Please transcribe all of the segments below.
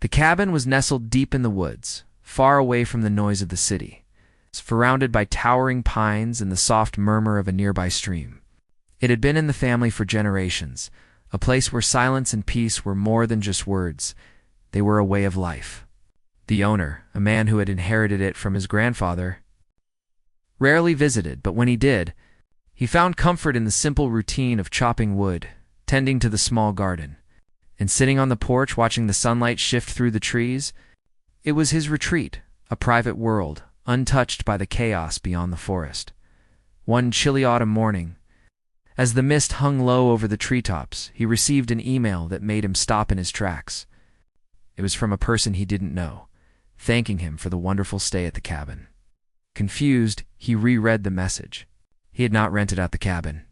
The cabin was nestled deep in the woods, far away from the noise of the city, surrounded by towering pines and the soft murmur of a nearby stream. It had been in the family for generations, a place where silence and peace were more than just words. They were a way of life. The owner, a man who had inherited it from his grandfather, rarely visited, but when he did, he found comfort in the simple routine of chopping wood, tending to the small garden, and sitting on the porch watching the sunlight shift through the trees. It was his retreat, a private world, untouched by the chaos beyond the forest. One chilly autumn morning, as the mist hung low over the treetops, he received an email that made him stop in his tracks. It was from a person he didn't know, thanking him for the wonderful stay at the cabin. Confused, he reread the message. He had not rented out the cabin.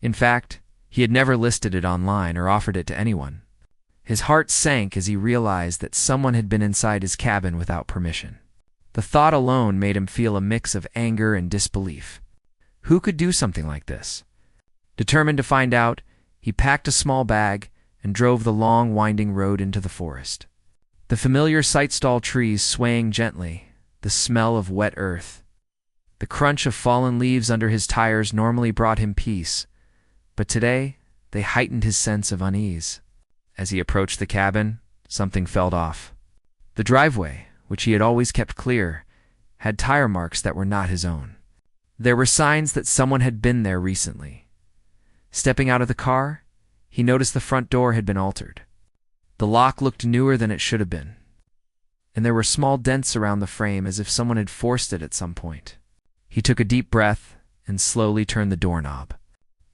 In fact, he had never listed it online or offered it to anyone. His heart sank as he realized that someone had been inside his cabin without permission. The thought alone made him feel a mix of anger and disbelief. Who could do something like this? Determined to find out, he packed a small bag and drove the long, winding road into the forest. The familiar sightstall trees swaying gently, the smell of wet earth, the crunch of fallen leaves under his tires normally brought him peace, but today they heightened his sense of unease. As he approached the cabin, something felt off. The driveway, which he had always kept clear, had tire marks that were not his own. There were signs that someone had been there recently. Stepping out of the car, he noticed the front door had been altered. The lock looked newer than it should have been, and there were small dents around the frame as if someone had forced it at some point. He took a deep breath and slowly turned the doorknob.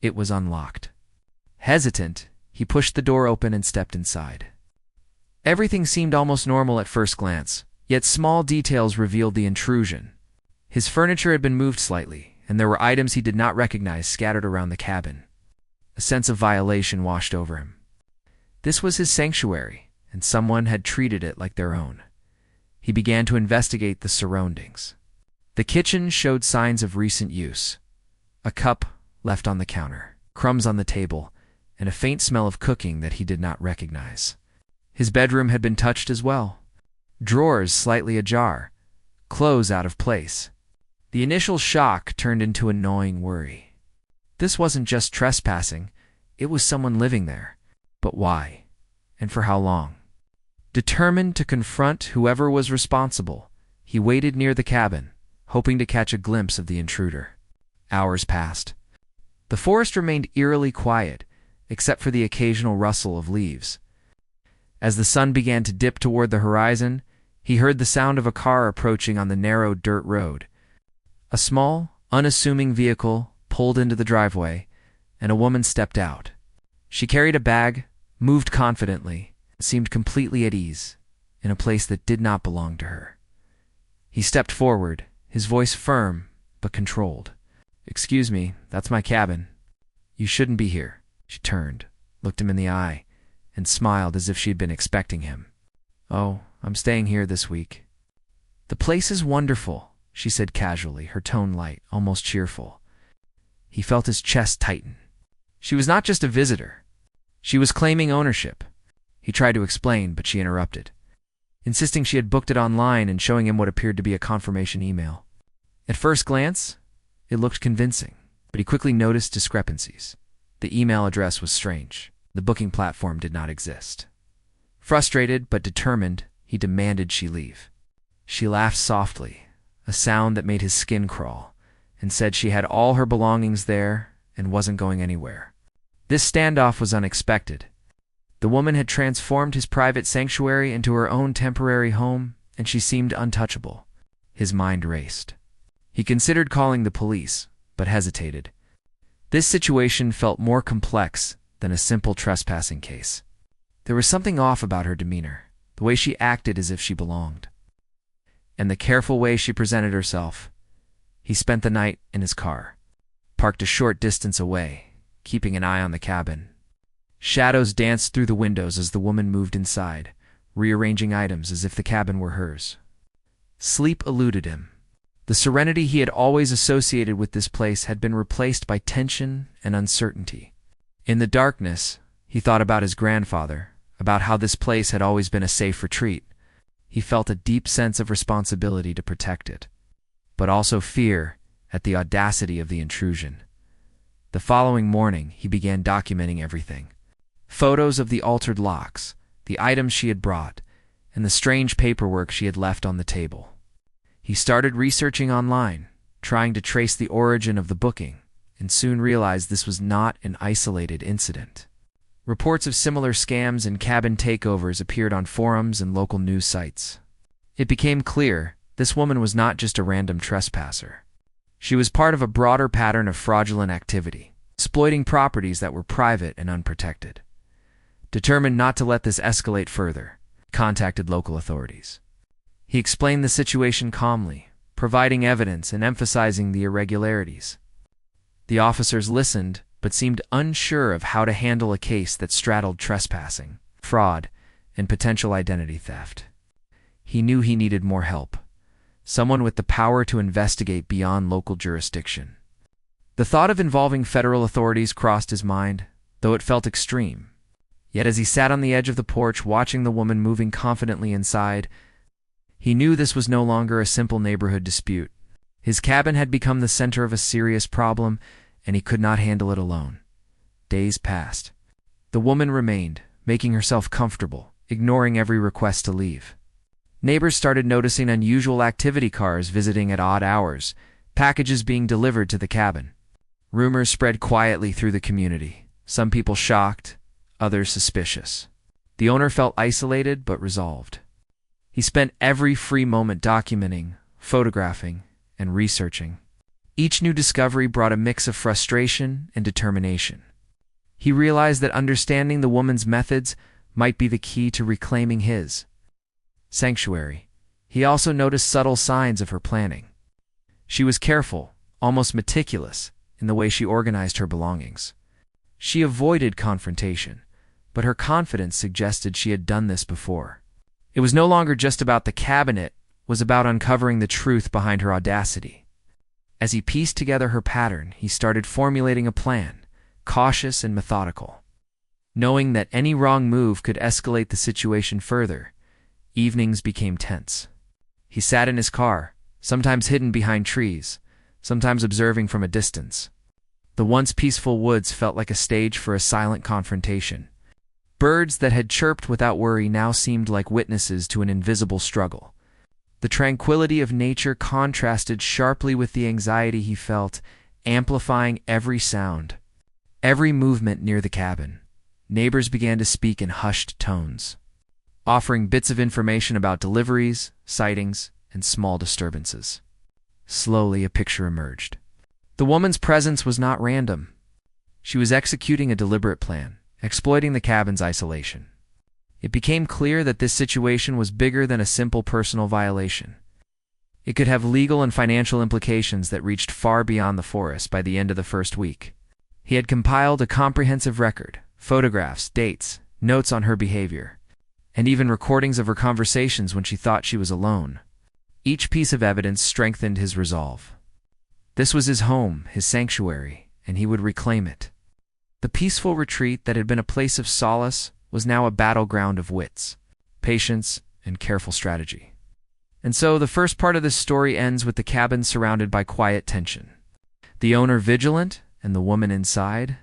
It was unlocked. Hesitant, he pushed the door open and stepped inside. Everything seemed almost normal at first glance, yet small details revealed the intrusion. His furniture had been moved slightly, and there were items he did not recognize scattered around the cabin. A sense of violation washed over him. This was his sanctuary, and someone had treated it like their own. He began to investigate the surroundings. The kitchen showed signs of recent use. A cup left on the counter, crumbs on the table, and a faint smell of cooking that he did not recognize. His bedroom had been touched as well. Drawers slightly ajar, clothes out of place. The initial shock turned into a gnawing worry. This wasn't just trespassing, it was someone living there. But why? And for how long? Determined to confront whoever was responsible, he waited near the cabin, hoping to catch a glimpse of the intruder. Hours passed. The forest remained eerily quiet, except for the occasional rustle of leaves. As the sun began to dip toward the horizon, he heard the sound of a car approaching on the narrow dirt road. A small, unassuming vehicle pulled into the driveway, and a woman stepped out. She carried a bag, moved confidently, and seemed completely at ease, in a place that did not belong to her. He stepped forward, his voice firm but controlled. "Excuse me, that's my cabin. You shouldn't be here." She turned, looked him in the eye, and smiled as if she had been expecting him. "Oh, I'm staying here this week." "The place is wonderful," she said casually, her tone light, almost cheerful. He felt his chest tighten. She was not just a visitor. She was claiming ownership. He tried to explain, but she interrupted, insisting she had booked it online and showing him what appeared to be a confirmation email. At first glance, it looked convincing, but he quickly noticed discrepancies. The email address was strange. The booking platform did not exist. Frustrated but determined, he demanded she leave. She laughed softly, a sound that made his skin crawl, and said she had all her belongings there and wasn't going anywhere. This standoff was unexpected. The woman had transformed his private sanctuary into her own temporary home, and she seemed untouchable. His mind raced. He considered calling the police, but hesitated. This situation felt more complex than a simple trespassing case. There was something off about her demeanor, the way she acted as if she belonged, and the careful way she presented herself. He spent the night in his car, parked a short distance away, keeping an eye on the cabin. Shadows danced through the windows as the woman moved inside, rearranging items as if the cabin were hers. Sleep eluded him. The serenity he had always associated with this place had been replaced by tension and uncertainty. In the darkness, he thought about his grandfather, about how this place had always been a safe retreat. He felt a deep sense of responsibility to protect it, but also fear at the audacity of the intrusion. The following morning, he began documenting everything. Photos of the altered locks, the items she had brought, and the strange paperwork she had left on the table. He started researching online, trying to trace the origin of the booking, and soon realized this was not an isolated incident. Reports of similar scams and cabin takeovers appeared on forums and local news sites. It became clear this woman was not just a random trespasser. She was part of a broader pattern of fraudulent activity, exploiting properties that were private and unprotected. Determined not to let this escalate further, he contacted local authorities. He explained the situation calmly, providing evidence and emphasizing the irregularities. The officers listened, but seemed unsure of how to handle a case that straddled trespassing, fraud, and potential identity theft. He knew he needed more help, someone with the power to investigate beyond local jurisdiction. The thought of involving federal authorities crossed his mind, though it felt extreme. Yet as he sat on the edge of the porch watching the woman moving confidently inside, he knew this was no longer a simple neighborhood dispute. His cabin had become the center of a serious problem, and he could not handle it alone. Days passed. The woman remained, making herself comfortable, ignoring every request to leave. Neighbors started noticing unusual activity cars visiting at odd hours, packages being delivered to the cabin. Rumors spread quietly through the community, some people shocked, others suspicious. The owner felt isolated but resolved. He spent every free moment documenting, photographing, and researching. Each new discovery brought a mix of frustration and determination. He realized that understanding the woman's methods might be the key to reclaiming his sanctuary. He also noticed subtle signs of her planning. She was careful, almost meticulous, in the way she organized her belongings. She avoided confrontation, but her confidence suggested she had done this before. It was no longer just about the cabinet, it was about uncovering the truth behind her audacity. As he pieced together her pattern, he started formulating a plan, cautious and methodical. Knowing that any wrong move could escalate the situation further, evenings became tense. He sat in his car, sometimes hidden behind trees, sometimes observing from a distance. The once peaceful woods felt like a stage for a silent confrontation. Birds that had chirped without worry now seemed like witnesses to an invisible struggle. The tranquility of nature contrasted sharply with the anxiety he felt, amplifying every sound. Every movement near the cabin, neighbors began to speak in hushed tones, offering bits of information about deliveries, sightings, and small disturbances. Slowly, a picture emerged. The woman's presence was not random. She was executing a deliberate plan, exploiting the cabin's isolation. It became clear that this situation was bigger than a simple personal violation. It could have legal and financial implications that reached far beyond the forest by the end of the first week. He had compiled a comprehensive record, photographs, dates, notes on her behavior, and even recordings of her conversations when she thought she was alone. Each piece of evidence strengthened his resolve. This was his home, his sanctuary, and he would reclaim it. The peaceful retreat that had been a place of solace was now a battleground of wits, patience, and careful strategy. And so the first part of this story ends with the cabin surrounded by quiet tension. The owner vigilant and the woman inside,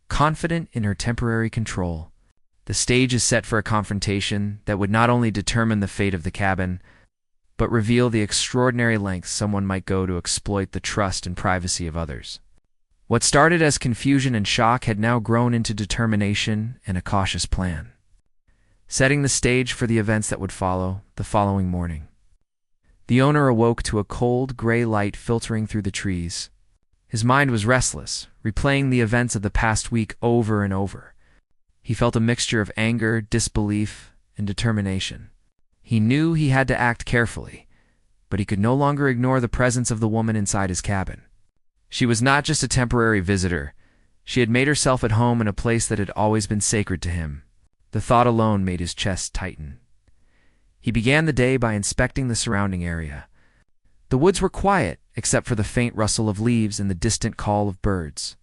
confident in her temporary control. The stage is set for a confrontation that would not only determine the fate of the cabin, but reveal the extraordinary lengths someone might go to exploit the trust and privacy of others. What started as confusion and shock had now grown into determination and a cautious plan, setting the stage for the events that would follow the following morning. The owner awoke to a cold, gray light filtering through the trees. His mind was restless, replaying the events of the past week over and over. He felt a mixture of anger, disbelief, and determination. He knew he had to act carefully, but he could no longer ignore the presence of the woman inside his cabin. She was not just a temporary visitor. She had made herself at home in a place that had always been sacred to him. The thought alone made his chest tighten. He began the day by inspecting the surrounding area. The woods were quiet, except for the faint rustle of leaves and the distant call of birds.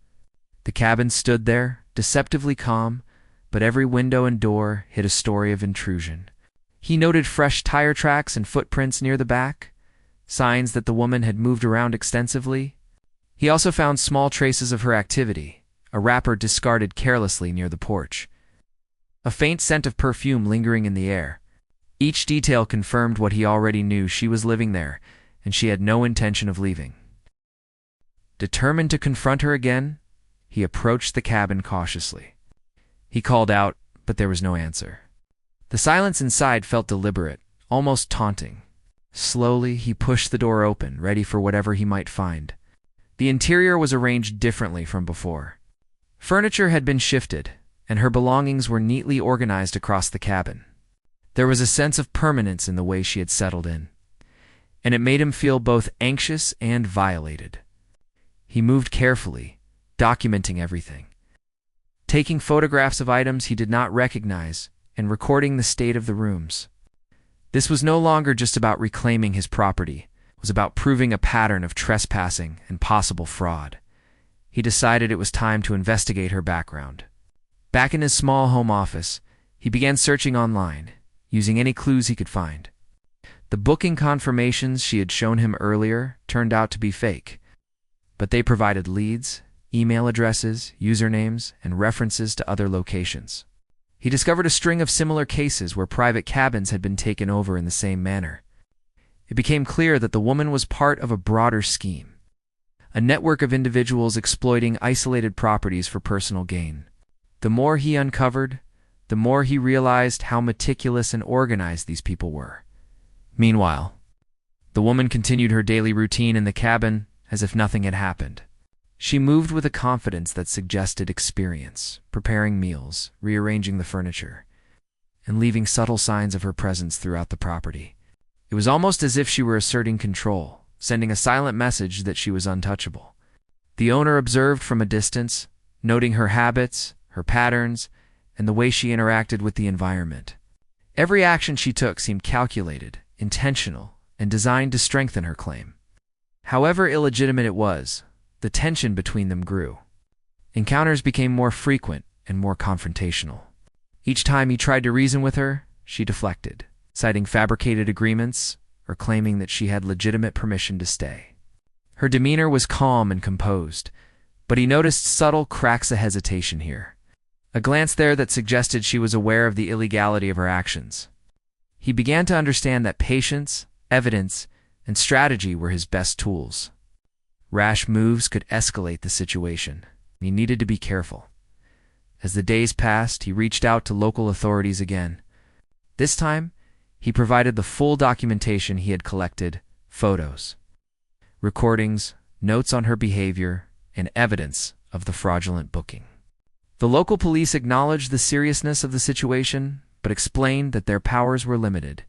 The cabin stood there, deceptively calm, but every window and door hid a story of intrusion. He noted fresh tire tracks and footprints near the back, signs that the woman had moved around extensively. He also found small traces of her activity, a wrapper discarded carelessly near the porch, a faint scent of perfume lingering in the air. Each detail confirmed what he already knew: she was living there, and she had no intention of leaving. Determined to confront her again, he approached the cabin cautiously. He called out, but there was no answer. The silence inside felt deliberate, almost taunting. Slowly, he pushed the door open, ready for whatever he might find. The interior was arranged differently from before. Furniture had been shifted, and her belongings were neatly organized across the cabin. There was a sense of permanence in the way she had settled in, and it made him feel both anxious and violated. He moved carefully, documenting everything, taking photographs of items he did not recognize and recording the state of the rooms. This was no longer just about reclaiming his property. It was about proving a pattern of trespassing and possible fraud. He decided it was time to investigate her background. Back in his small home office, he began searching online, using any clues he could find. The booking confirmations she had shown him earlier turned out to be fake, but they provided leads, email addresses, usernames, and references to other locations. He discovered a string of similar cases where private cabins had been taken over in the same manner. It became clear that the woman was part of a broader scheme, a network of individuals exploiting isolated properties for personal gain. The more he uncovered, the more he realized how meticulous and organized these people were. Meanwhile, the woman continued her daily routine in the cabin as if nothing had happened. She moved with a confidence that suggested experience, preparing meals, rearranging the furniture, and leaving subtle signs of her presence throughout the property. It was almost as if she were asserting control, sending a silent message that she was untouchable. The owner observed from a distance, noting her habits, her patterns, and the way she interacted with the environment. Every action she took seemed calculated, intentional, and designed to strengthen her claim. However illegitimate it was, the tension between them grew. Encounters became more frequent and more confrontational. Each time he tried to reason with her, she deflected, citing fabricated agreements or claiming that she had legitimate permission to stay. Her demeanor was calm and composed, but he noticed subtle cracks of hesitation here, a glance there that suggested she was aware of the illegality of her actions. He began to understand that patience, evidence, and strategy were his best tools. Rash moves could escalate the situation. He needed to be careful. As the days passed, he reached out to local authorities again. This time, he provided the full documentation he had collected: photos, recordings, notes on her behavior, and evidence of the fraudulent booking. The local police acknowledged the seriousness of the situation, but explained that their powers were limited.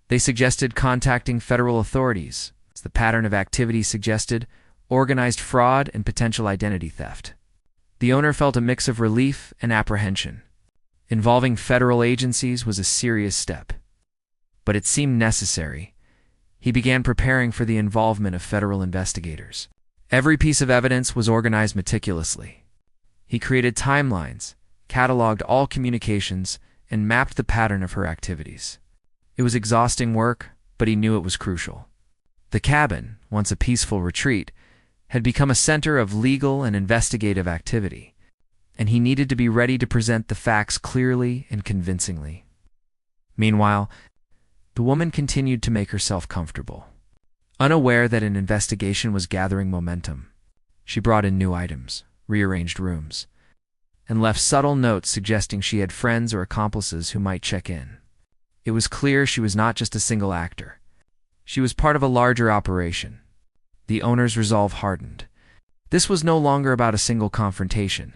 They suggested contacting federal authorities, as the pattern of activity suggested organized fraud and potential identity theft. The owner felt a mix of relief and apprehension. Involving federal agencies was a serious step, but it seemed necessary. He began preparing for the involvement of federal investigators. Every piece of evidence was organized meticulously. He created timelines, cataloged all communications, and mapped the pattern of her activities. It was exhausting work, but he knew it was crucial. The cabin, once a peaceful retreat, had become a center of legal and investigative activity, and he needed to be ready to present the facts clearly and convincingly. Meanwhile, the woman continued to make herself comfortable. Unaware that an investigation was gathering momentum, she brought in new items, rearranged rooms, and left subtle notes suggesting she had friends or accomplices who might check in. It was clear she was not just a single actor. She was part of a larger operation. The owner's resolve hardened. This was no longer about a single confrontation.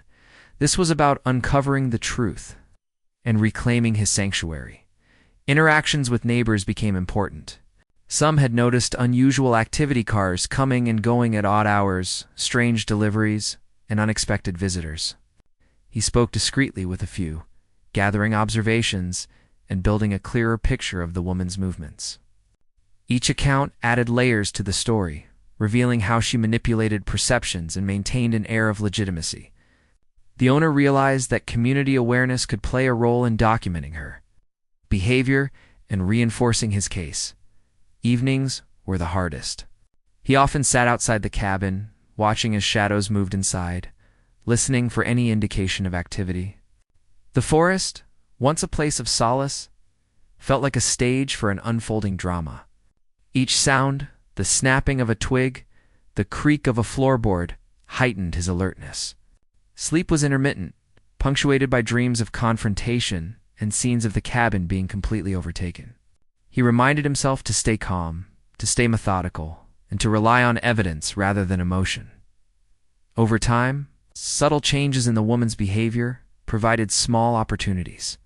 This was about uncovering the truth and reclaiming his sanctuary. Interactions with neighbors became important. Some had noticed unusual activity cars coming and going at odd hours, strange deliveries, and unexpected visitors. He spoke discreetly with a few, gathering observations and building a clearer picture of the woman's movements. Each account added layers to the story, revealing how she manipulated perceptions and maintained an air of legitimacy. The owner realized that community awareness could play a role in documenting her behavior and reinforcing his case. Evenings were the hardest. He often sat outside the cabin, watching as shadows moved inside, listening for any indication of activity. The forest, once a place of solace, felt like a stage for an unfolding drama. Each sound, the snapping of a twig, the creak of a floorboard, heightened his alertness. Sleep was intermittent, punctuated by dreams of confrontation and scenes of the cabin being completely overtaken. He reminded himself to stay calm, to stay methodical, and to rely on evidence rather than emotion. Over time, subtle changes in the woman's behavior provided small opportunities.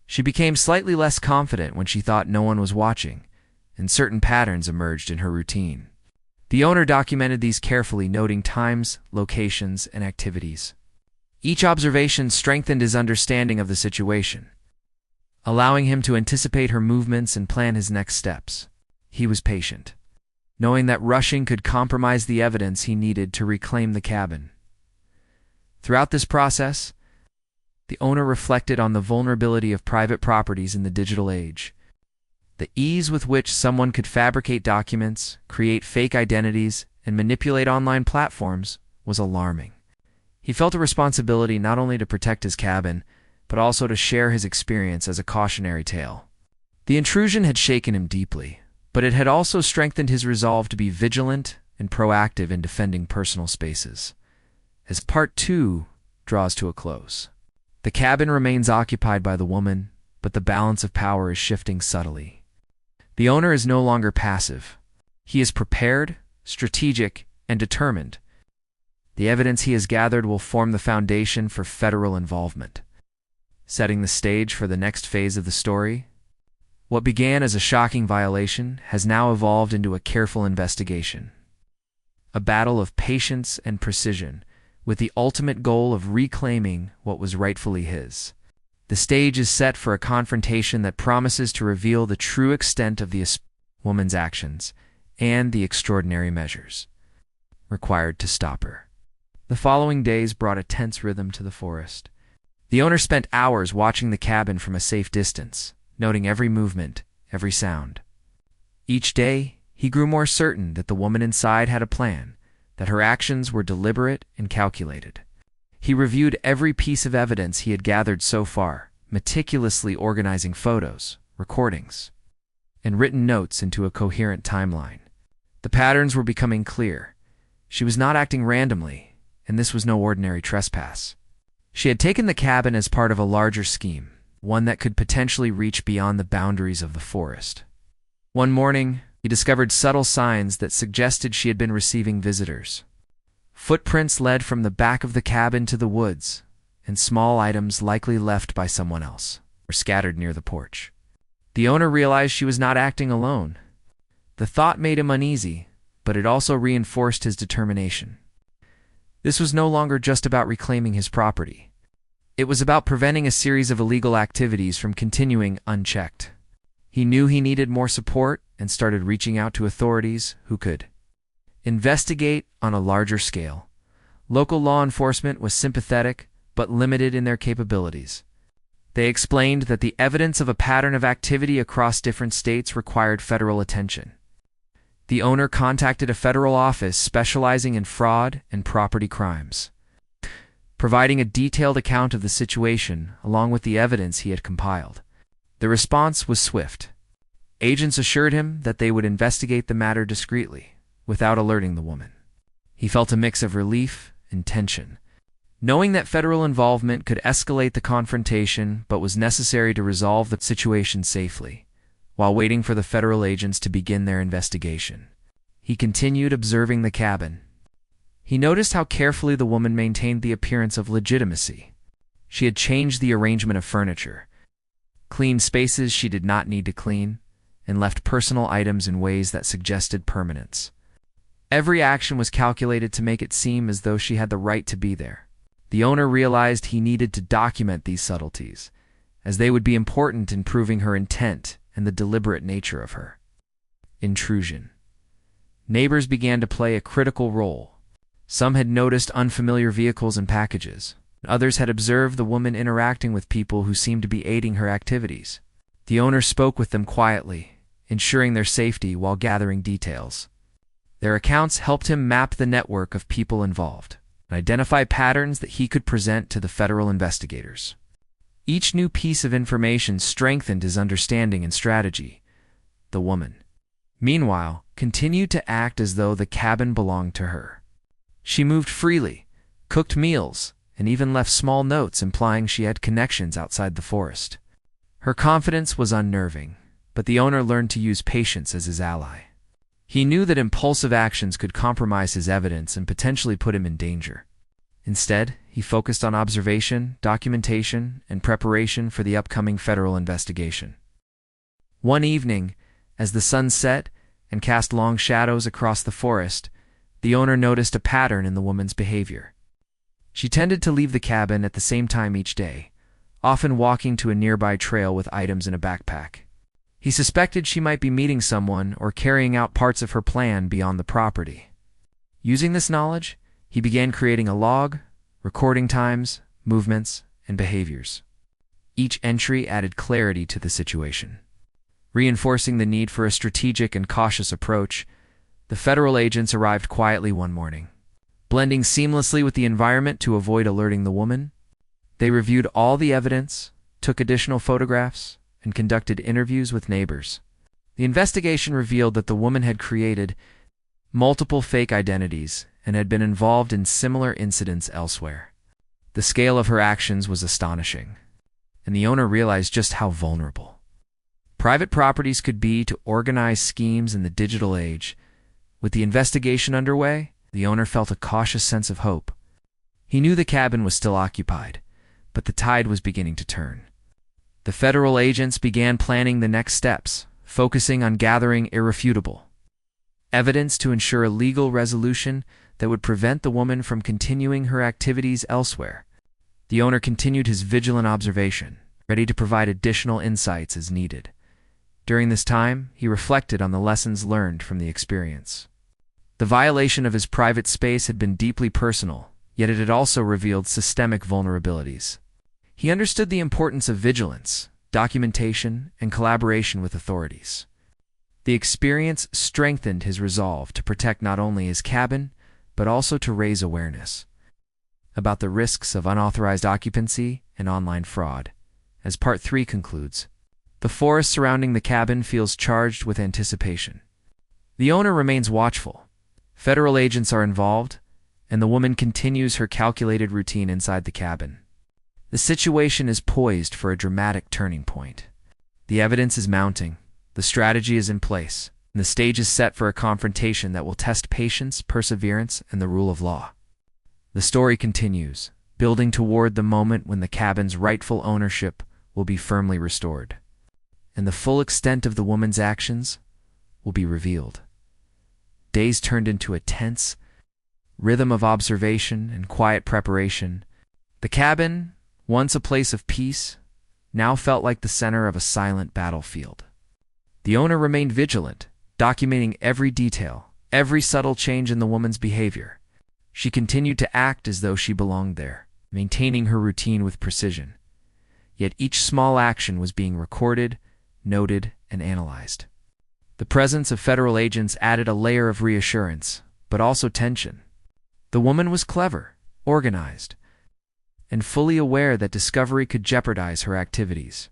She became slightly less confident when she thought no one was watching, and certain patterns emerged in her routine. The owner documented these carefully, noting times, locations, and activities. Each observation strengthened his understanding of the situation, allowing him to anticipate her movements and plan his next steps. He was patient, knowing that rushing could compromise the evidence he needed to reclaim the cabin. Throughout this process, the owner reflected on the vulnerability of private properties in the digital age. The ease with which someone could fabricate documents, create fake identities, and manipulate online platforms was alarming. He felt a responsibility not only to protect his cabin, but also to share his experience as a cautionary tale. The intrusion had shaken him deeply, but it had also strengthened his resolve to be vigilant and proactive in defending personal spaces. As Part 2 draws to a close, the cabin remains occupied by the woman, but the balance of power is shifting subtly. The owner is no longer passive. He is prepared, strategic, and determined. The evidence he has gathered will form the foundation for federal involvement, setting the stage for the next phase of the story. What began as a shocking violation has now evolved into a careful investigation. A battle of patience and precision, with the ultimate goal of reclaiming what was rightfully his. The stage is set for a confrontation that promises to reveal the true extent of the woman's actions and the extraordinary measures required to stop her. The following days brought a tense rhythm to the forest. The owner spent hours watching the cabin from a safe distance, noting every movement, every sound. Each day, he grew more certain that the woman inside had a plan, that her actions were deliberate and calculated. He reviewed every piece of evidence he had gathered so far, meticulously organizing photos, recordings, and written notes into a coherent timeline. The patterns were becoming clear. She was not acting randomly, and this was no ordinary trespass. She had taken the cabin as part of a larger scheme, one that could potentially reach beyond the boundaries of the forest. One morning, he discovered subtle signs that suggested she had been receiving visitors. Footprints led from the back of the cabin to the woods, and small items likely left by someone else were scattered near the porch. The owner realized she was not acting alone. The thought made him uneasy, but it also reinforced his determination. This was no longer just about reclaiming his property. It was about preventing a series of illegal activities from continuing unchecked. He knew he needed more support and started reaching out to authorities who could investigate on a larger scale. Local law enforcement was sympathetic but limited in their capabilities. They explained that the evidence of a pattern of activity across different states required federal attention. The owner contacted a federal office specializing in fraud and property crimes, providing a detailed account of the situation along with the evidence he had compiled. The response was swift. Agents assured him that they would investigate the matter discreetly, without alerting the woman. He felt a mix of relief and tension, knowing that federal involvement could escalate the confrontation but was necessary to resolve the situation safely. While waiting for the federal agents to begin their investigation, he continued observing the cabin. He noticed how carefully the woman maintained the appearance of legitimacy. She had changed the arrangement of furniture, cleaned spaces she did not need to clean, and left personal items in ways that suggested permanence. Every action was calculated to make it seem as though she had the right to be there. The owner realized he needed to document these subtleties, as they would be important in proving her intent and the deliberate nature of her intrusion. Neighbors began to play a critical role. Some had noticed unfamiliar vehicles and packages, Others had observed the woman interacting with people who seemed to be aiding her activities. The owner spoke with them quietly, ensuring their safety while gathering details. Their accounts helped him map the network of people involved and identify patterns that he could present to the federal investigators. Each new piece of information strengthened his understanding and strategy. The woman, meanwhile, continued to act as though the cabin belonged to her. She moved freely, cooked meals, and even left small notes implying she had connections outside the forest. Her confidence was unnerving, but the owner learned to use patience as his ally. He knew that impulsive actions could compromise his evidence and potentially put him in danger. Instead, he focused on observation, documentation, and preparation for the upcoming federal investigation. One evening, as the sun set and cast long shadows across the forest, the owner noticed a pattern in the woman's behavior. She tended to leave the cabin at the same time each day, often walking to a nearby trail with items in a backpack. He suspected she might be meeting someone or carrying out parts of her plan beyond the property. Using this knowledge, he began creating a log, recording times, movements, and behaviors. Each entry added clarity to the situation. Reinforcing the need for a strategic and cautious approach, the federal agents arrived quietly one morning. Blending seamlessly with the environment to avoid alerting the woman, they reviewed all the evidence, took additional photographs, and conducted interviews with neighbors. The investigation revealed that the woman had created multiple fake identities and had been involved in similar incidents elsewhere. The scale of her actions was astonishing, and the owner realized just how vulnerable private properties could be to organized schemes in the digital age. With the investigation underway, the owner felt a cautious sense of hope. He knew the cabin was still occupied, but the tide was beginning to turn. The federal agents began planning the next steps, focusing on gathering irrefutable evidence to ensure a legal resolution that would prevent the woman from continuing her activities elsewhere. The owner continued his vigilant observation, ready to provide additional insights as needed. During this time, he reflected on the lessons learned from the experience. The violation of his private space had been deeply personal, yet it had also revealed systemic vulnerabilities. He understood the importance of vigilance, documentation, and collaboration with authorities. The experience strengthened his resolve to protect not only his cabin, but also to raise awareness about the risks of unauthorized occupancy and online fraud. As Part 3 concludes, the forest surrounding the cabin feels charged with anticipation. The owner remains watchful. Federal agents are involved, and the woman continues her calculated routine inside the cabin. The situation is poised for a dramatic turning point. The evidence is mounting, the strategy is in place, and the stage is set for a confrontation that will test patience, perseverance, and the rule of law. The story continues, building toward the moment when the cabin's rightful ownership will be firmly restored, and the full extent of the woman's actions will be revealed. Days turned into a tense rhythm of observation and quiet preparation. The cabin, once a place of peace, now felt like the center of a silent battlefield. The owner remained vigilant, documenting every detail, every subtle change in the woman's behavior. She continued to act as though she belonged there, maintaining her routine with precision. Yet each small action was being recorded, noted, and analyzed. The presence of federal agents added a layer of reassurance, but also tension. The woman was clever, organized, and fully aware that discovery could jeopardize her activities.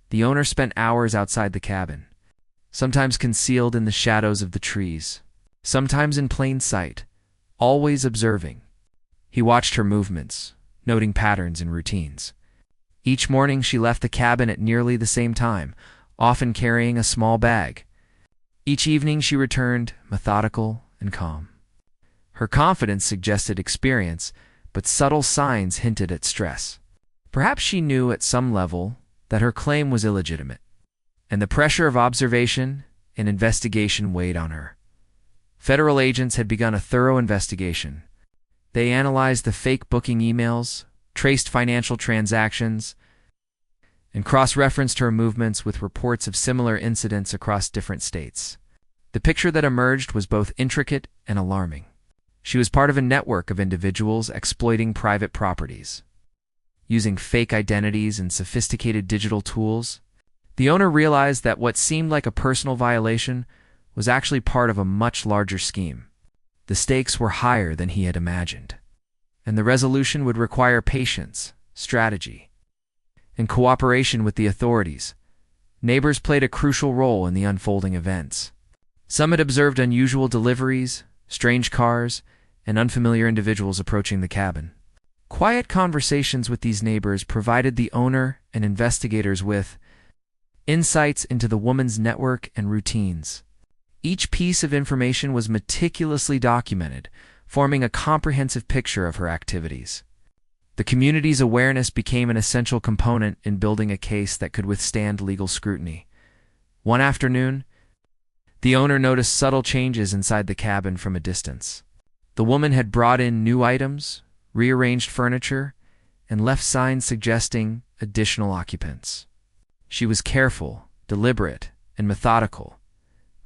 The owner spent hours outside the cabin, sometimes concealed in the shadows of the trees, sometimes in plain sight, always observing. He watched her movements, noting patterns and routines. Each morning she left the cabin at nearly the same time, often carrying a small bag. Each evening she returned, methodical and calm. Her confidence suggested experience, but subtle signs hinted at stress. Perhaps she knew at some level that her claim was illegitimate, and the pressure of observation and investigation weighed on her. Federal agents had begun a thorough investigation. They analyzed the fake booking emails, traced financial transactions, and cross-referenced her movements with reports of similar incidents across different states. The picture that emerged was both intricate and alarming. She was part of a network of individuals exploiting private properties. Using fake identities and sophisticated digital tools, the owner realized that what seemed like a personal violation was actually part of a much larger scheme. The stakes were higher than he had imagined, and the resolution would require patience, strategy, and cooperation with the authorities. Neighbors played a crucial role in the unfolding events. Some had observed unusual deliveries, strange cars, and unfamiliar individuals approaching the cabin. Quiet conversations with these neighbors provided the owner and investigators with insights into the woman's network and routines. Each piece of information was meticulously documented, forming a comprehensive picture of her activities. The community's awareness became an essential component in building a case that could withstand legal scrutiny. One afternoon, the owner noticed subtle changes inside the cabin from a distance. The woman had brought in new items, rearranged furniture, and left signs suggesting additional occupants. She was careful, deliberate, and methodical,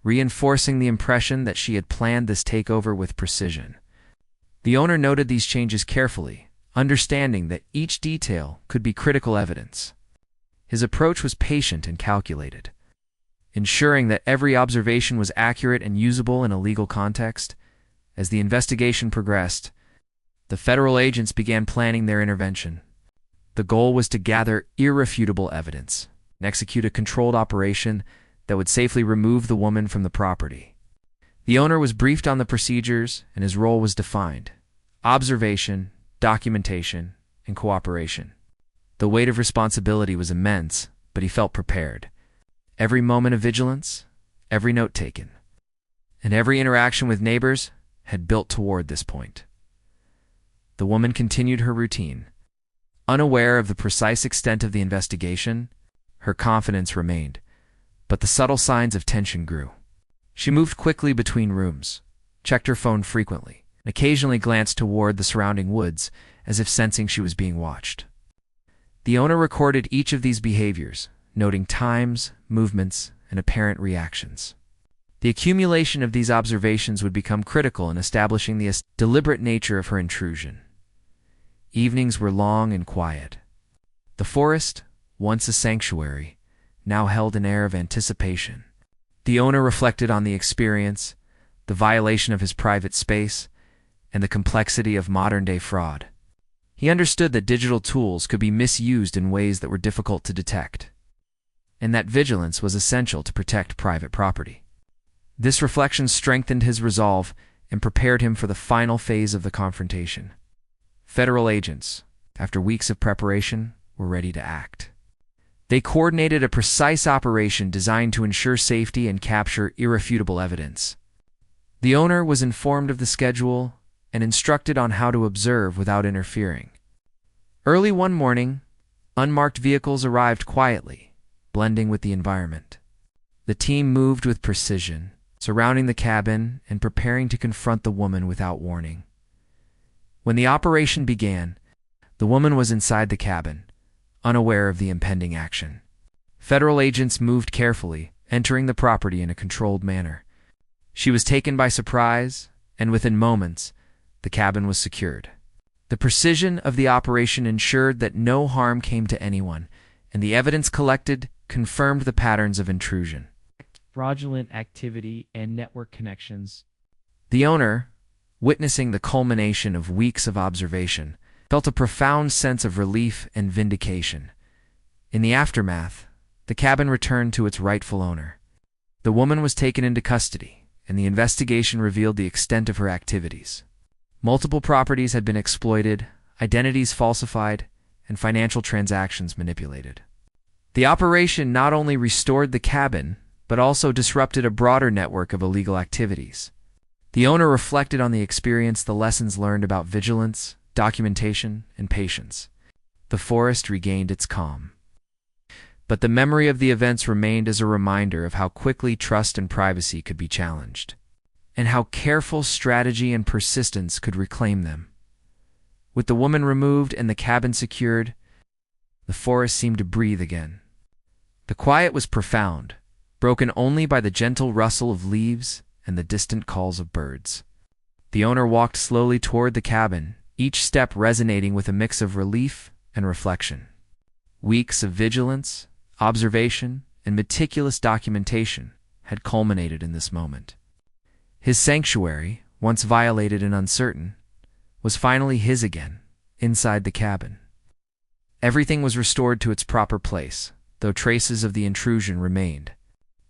reinforcing the impression that she had planned this takeover with precision. The owner noted these changes carefully, understanding that each detail could be critical evidence. His approach was patient and calculated, ensuring that every observation was accurate and usable in a legal context. As the investigation progressed, the federal agents began planning their intervention. The goal was to gather irrefutable evidence and execute a controlled operation that would safely remove the woman from the property. The owner was briefed on the procedures, and his role was defined: observation, documentation, and cooperation. The weight of responsibility was immense, but he felt prepared. Every moment of vigilance, every note taken, and every interaction with neighbors had built toward this point. The woman continued her routine. Unaware of the precise extent of the investigation, her confidence remained, but the subtle signs of tension grew. She moved quickly between rooms, checked her phone frequently, and occasionally glanced toward the surrounding woods as if sensing she was being watched. The owner recorded each of these behaviors, noting times, movements, and apparent reactions. The accumulation of these observations would become critical in establishing the deliberate nature of her intrusion. Evenings were long and quiet. The forest, once a sanctuary, now held an air of anticipation. The owner reflected on the experience, the violation of his private space, and the complexity of modern-day fraud. He understood that digital tools could be misused in ways that were difficult to detect, and that vigilance was essential to protect private property. This reflection strengthened his resolve and prepared him for the final phase of the confrontation. Federal agents, after weeks of preparation, were ready to act. They coordinated a precise operation designed to ensure safety and capture irrefutable evidence. The owner was informed of the schedule and instructed on how to observe without interfering. Early one morning, unmarked vehicles arrived quietly, blending with the environment. The team moved with precision, surrounding the cabin and preparing to confront the woman without warning. When the operation began, the woman was inside the cabin, unaware of the impending action. Federal agents moved carefully, entering the property in a controlled manner. She was taken by surprise, and within moments, the cabin was secured. The precision of the operation ensured that no harm came to anyone, and the evidence collected confirmed the patterns of intrusion. Fraudulent activity and network connections. The owner, witnessing the culmination of weeks of observation, felt a profound sense of relief and vindication. In the aftermath, the cabin returned to its rightful owner. The woman was taken into custody, and the investigation revealed the extent of her activities. Multiple properties had been exploited, identities falsified, and financial transactions manipulated. The operation not only restored the cabin, but also disrupted a broader network of illegal activities. The owner reflected on the experience, the lessons learned about vigilance, documentation, and patience. The forest regained its calm. But the memory of the events remained as a reminder of how quickly trust and privacy could be challenged, and how careful strategy and persistence could reclaim them. With the woman removed and the cabin secured, the forest seemed to breathe again. The quiet was profound, broken only by the gentle rustle of leaves and the distant calls of birds. The owner walked slowly toward the cabin, each step resonating with a mix of relief and reflection. Weeks of vigilance, observation, and meticulous documentation had culminated in this moment. His sanctuary, once violated and uncertain, was finally his again, inside the cabin. Everything was restored to its proper place, though traces of the intrusion remained.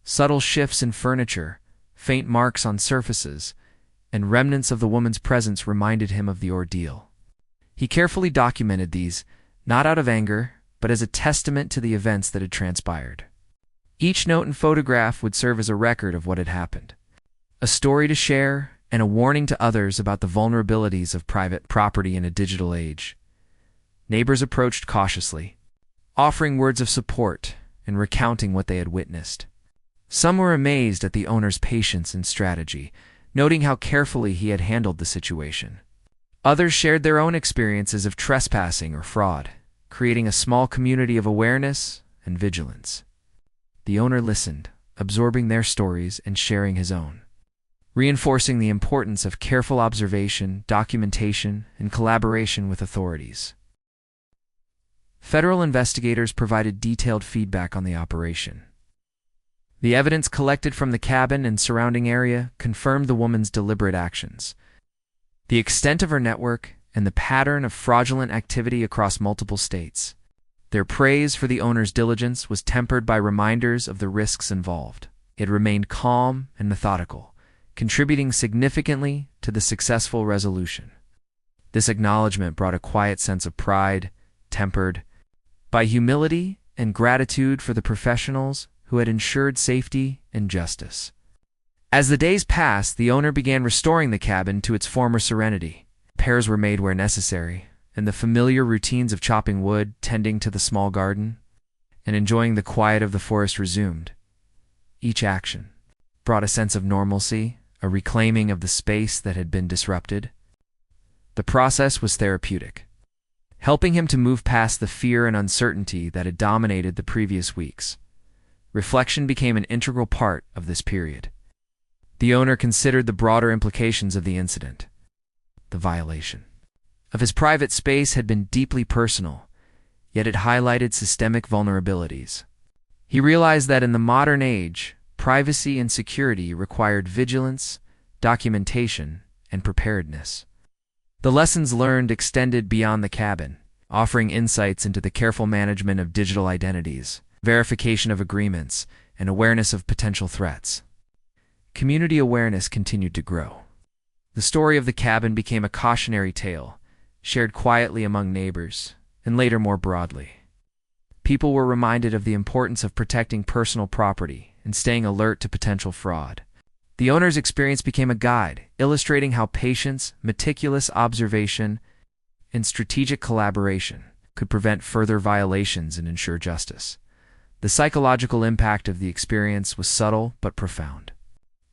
Subtle shifts in furniture, faint marks on surfaces, and remnants of the woman's presence reminded him of the ordeal. He carefully documented these, not out of anger, but as a testament to the events that had transpired. Each note and photograph would serve as a record of what had happened, a story to share and a warning to others about the vulnerabilities of private property in a digital age. Neighbors approached cautiously, offering words of support and recounting what they had witnessed. Some were amazed at the owner's patience and strategy, noting how carefully he had handled the situation. Others shared their own experiences of trespassing or fraud, creating a small community of awareness and vigilance. The owner listened, absorbing their stories and sharing his own, reinforcing the importance of careful observation, documentation, and collaboration with authorities. Federal investigators provided detailed feedback on the operation. The evidence collected from the cabin and surrounding area confirmed the woman's deliberate actions. The extent of her network and the pattern of fraudulent activity across multiple states. Their praise for the owner's diligence was tempered by reminders of the risks involved. It remained calm and methodical, contributing significantly to the successful resolution. This acknowledgement brought a quiet sense of pride, tempered by humility and gratitude for the professionals who had ensured safety and justice. As the days passed, the owner began restoring the cabin to its former serenity. Repairs were made where necessary, and the familiar routines of chopping wood, tending to the small garden, and enjoying the quiet of the forest resumed. Each action brought a sense of normalcy, a reclaiming of the space that had been disrupted. The process was therapeutic, helping him to move past the fear and uncertainty that had dominated the previous weeks. Reflection became an integral part of this period. The owner considered the broader implications of the incident. The violation of his private space had been deeply personal, yet it highlighted systemic vulnerabilities. He realized that in the modern age, privacy and security required vigilance, documentation, and preparedness. The lessons learned extended beyond the cabin, offering insights into the careful management of digital identities, verification of agreements, and awareness of potential threats. Community awareness continued to grow. The story of the cabin became a cautionary tale, shared quietly among neighbors, and later more broadly. People were reminded of the importance of protecting personal property and staying alert to potential fraud. The owner's experience became a guide, illustrating how patience, meticulous observation, and strategic collaboration could prevent further violations and ensure justice. The psychological impact of the experience was subtle but profound.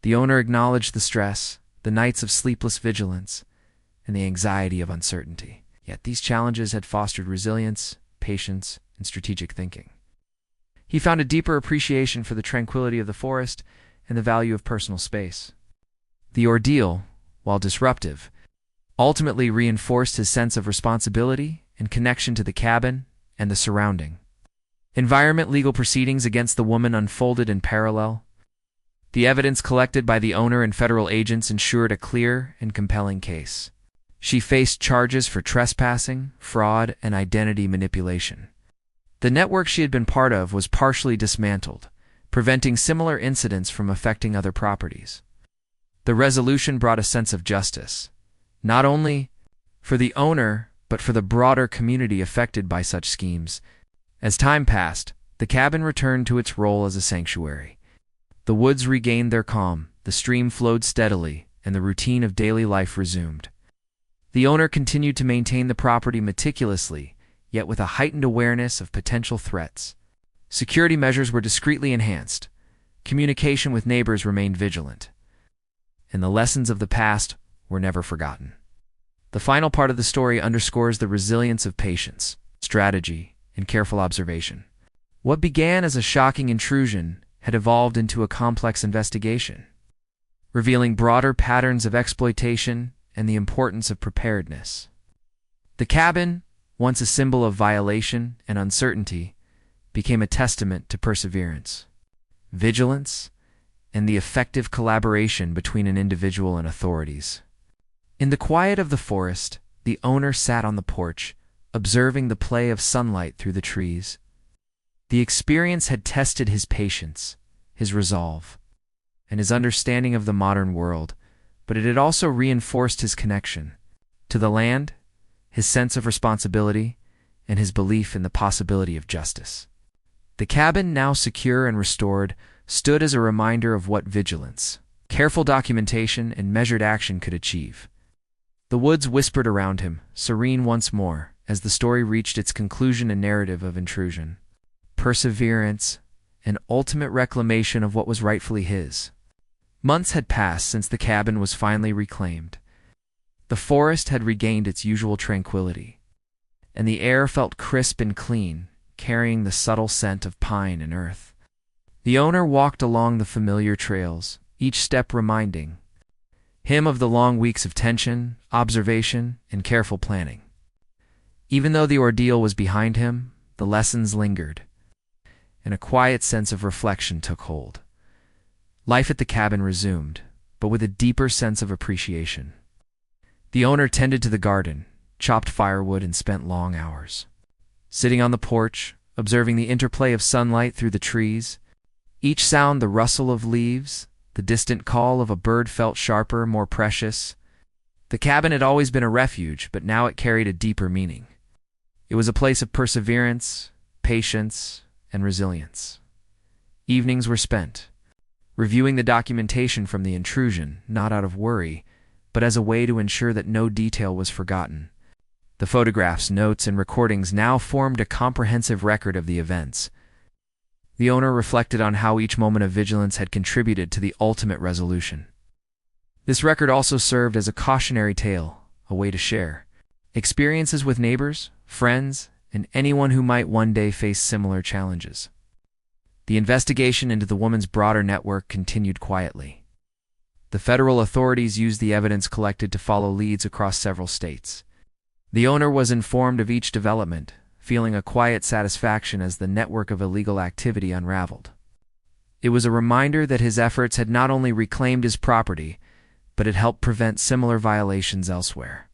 The owner acknowledged the stress, the nights of sleepless vigilance, and the anxiety of uncertainty. Yet these challenges had fostered resilience, patience, and strategic thinking. He found a deeper appreciation for the tranquility of the forest and the value of personal space. The ordeal, while disruptive, ultimately reinforced his sense of responsibility and connection to the cabin and the surrounding environment. Legal proceedings against the woman unfolded in parallel. The evidence collected by the owner and federal agents ensured a clear and compelling case. She faced charges for trespassing, fraud, and identity manipulation. The network she had been part of was partially dismantled, preventing similar incidents from affecting other properties. The resolution brought a sense of justice, not only for the owner, but for the broader community affected by such schemes. As time passed, the cabin returned to its role as a sanctuary. The woods regained their calm, the stream flowed steadily, and the routine of daily life resumed. The owner continued to maintain the property meticulously, yet with a heightened awareness of potential threats. Security measures were discreetly enhanced. Communication with neighbors remained vigilant. And the lessons of the past were never forgotten. The final part of the story underscores the resilience of patience, strategy, and careful observation. What began as a shocking intrusion had evolved into a complex investigation, revealing broader patterns of exploitation and the importance of preparedness. The cabin, once a symbol of violation and uncertainty, became a testament to perseverance, vigilance, and the effective collaboration between an individual and authorities. In the quiet of the forest, the owner sat on the porch, observing the play of sunlight through the trees. The experience had tested his patience, his resolve, and his understanding of the modern world, but it had also reinforced his connection to the land, his sense of responsibility, and his belief in the possibility of justice. The cabin, now secure and restored, stood as a reminder of what vigilance, careful documentation, and measured action could achieve. The woods whispered around him, serene once more, as the story reached its conclusion, a narrative of intrusion, perseverance, and ultimate reclamation of what was rightfully his. Months had passed since the cabin was finally reclaimed. The forest had regained its usual tranquility, and the air felt crisp and clean, carrying the subtle scent of pine and earth. The owner walked along the familiar trails, each step reminding him of the long weeks of tension, observation, and careful planning. Even though the ordeal was behind him, the lessons lingered, and a quiet sense of reflection took hold. Life at the cabin resumed, but with a deeper sense of appreciation. The owner tended to the garden, chopped firewood, and spent long hours sitting on the porch, observing the interplay of sunlight through the trees. Each sound, the rustle of leaves, the distant call of a bird, felt sharper, more precious. The cabin had always been a refuge, but now it carried a deeper meaning. It was a place of perseverance, patience, and resilience. Evenings were spent reviewing the documentation from the intrusion, not out of worry, but as a way to ensure that no detail was forgotten. The photographs, notes, and recordings now formed a comprehensive record of the events. The owner reflected on how each moment of vigilance had contributed to the ultimate resolution. This record also served as a cautionary tale, a way to share experiences with neighbors, friends, and anyone who might one day face similar challenges. The investigation into the woman's broader network continued quietly. The federal authorities used the evidence collected to follow leads across several states. The owner was informed of each development, feeling a quiet satisfaction as the network of illegal activity unraveled. It was a reminder that his efforts had not only reclaimed his property, but had helped prevent similar violations elsewhere.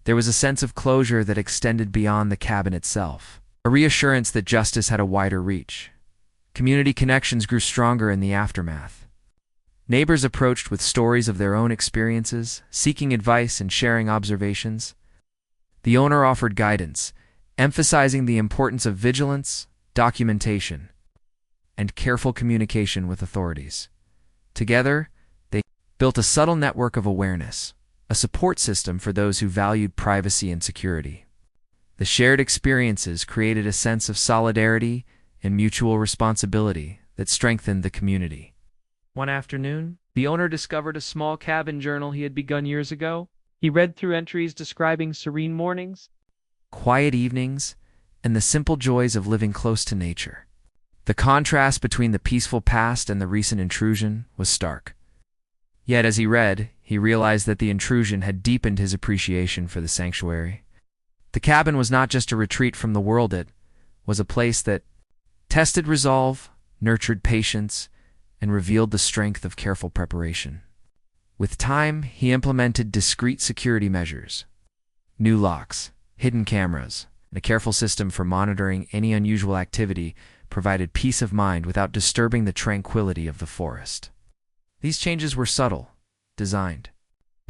There was a sense of closure that extended beyond the cabin itself, a reassurance that justice had a wider reach. Community connections grew stronger in the aftermath. Neighbors approached with stories of their own experiences, seeking advice and sharing observations. The owner offered guidance, emphasizing the importance of vigilance, documentation, and careful communication with authorities. Together, they built a subtle network of awareness, a support system for those who valued privacy and security. The shared experiences created a sense of solidarity and mutual responsibility that strengthened the community. One afternoon, the owner discovered a small cabin journal he had begun years ago. He read through entries describing serene mornings, quiet evenings, and the simple joys of living close to nature. The contrast between the peaceful past and the recent intrusion was stark. Yet as he read, he realized that the intrusion had deepened his appreciation for the sanctuary. The cabin was not just a retreat from the world, it was a place that tested resolve, nurtured patience, and revealed the strength of careful preparation. With time, he implemented discreet security measures, new locks, hidden cameras, and a careful system for monitoring any unusual activity provided peace of mind without disturbing the tranquility of the forest. These changes were subtle, designed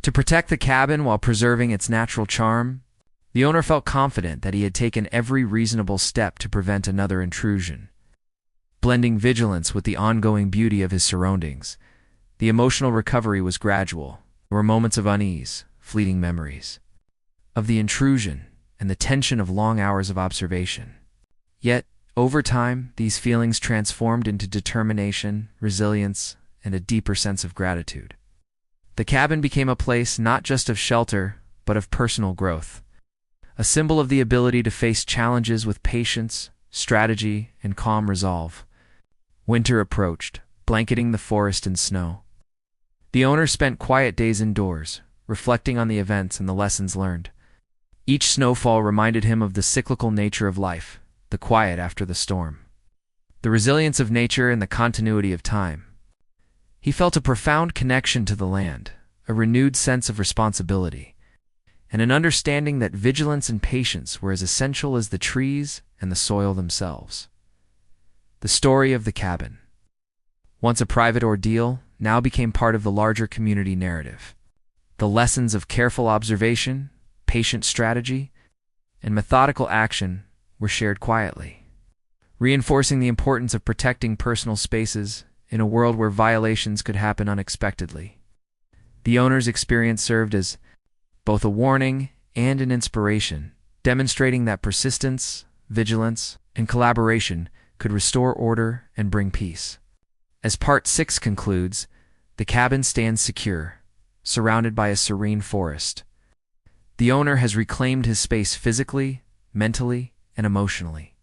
to protect the cabin while preserving its natural charm. The owner felt confident that he had taken every reasonable step to prevent another intrusion. Blending vigilance with the ongoing beauty of his surroundings, the emotional recovery was gradual. There were moments of unease, fleeting memories of the intrusion, and the tension of long hours of observation. Yet, over time, these feelings transformed into determination, resilience, and a deeper sense of gratitude. The cabin became a place not just of shelter, but of personal growth, a symbol of the ability to face challenges with patience, strategy, and calm resolve. Winter approached, blanketing the forest in snow. The owner spent quiet days indoors, reflecting on the events and the lessons learned. Each snowfall reminded him of the cyclical nature of life, the quiet after the storm, the resilience of nature and the continuity of time. He felt a profound connection to the land, a renewed sense of responsibility, and an understanding that vigilance and patience were as essential as the trees and the soil themselves. The story of the cabin, once a private ordeal, now became part of the larger community narrative. The lessons of careful observation, patient strategy, and methodical action were shared quietly, reinforcing the importance of protecting personal spaces in a world where violations could happen unexpectedly. The owner's experience served as both a warning and an inspiration, demonstrating that persistence, vigilance, and collaboration could restore order and bring peace. As Part 6 concludes, the cabin stands secure, surrounded by a serene forest. The owner has reclaimed his space physically, mentally, and emotionally.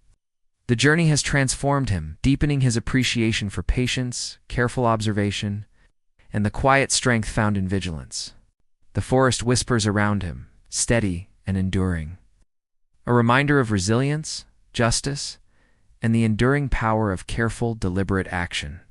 The journey has transformed him, deepening his appreciation for patience, careful observation, and the quiet strength found in vigilance. The forest whispers around him, steady and enduring, a reminder of resilience, justice, and the enduring power of careful, deliberate action.